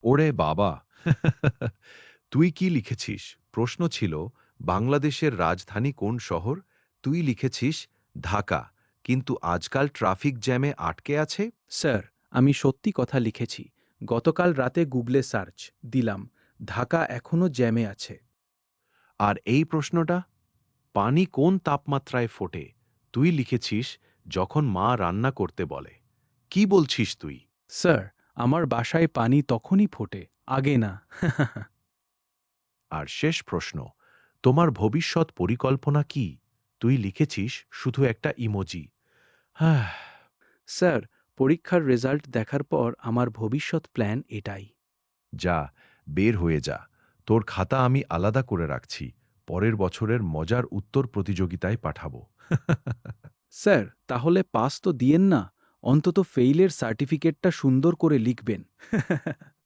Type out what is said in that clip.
ওরে বাবা! তুই কি লিখেছিস? প্রশ্ন ছিল, বাংলাদেশের রাজধানী কোন শহর? তুই লিখেছিস ঢাকা, কিন্তু আজকাল ট্রাফিক জ্যামে আটকে আছে? স্যার, আমি সত্যি কথা লিখেছি। গতকাল রাতে গুগলে সার্চ দিলাম, ঢাকা এখনও জ্যামে আছে। আর এই প্রশ্নটা? পানি কোন তাপমাত্রায় ফোটে? তুই লিখেছিস যখন মা রান্না করতে বলে। কি বলছিস তুই? স্যার, আমার বাসায় পানি তখনই ফোটে, আগে না। আর শেষ প্রশ্ন, তোমার ভবিষ্যৎ পরিকল্পনা কি? তুই লিখেছিস শুধু একটা ইমোজি। হ্যাঁ। স্যার, পরীক্ষার রেজাল্ট দেখার পর আমার ভবিষ্যৎ প্ল্যান এটাই। যা, বের হয়ে যা। তোর খাতা আমি আলাদা করে রাখছি। পরের বছরের মজার উত্তর প্রতিযোগিতায় পাঠাবো। স্যার, তাহলে পাস তো দিয়েন না, অন্তত ফেইলের সার্টিফিকেটটা সুন্দর করে লিখবেন।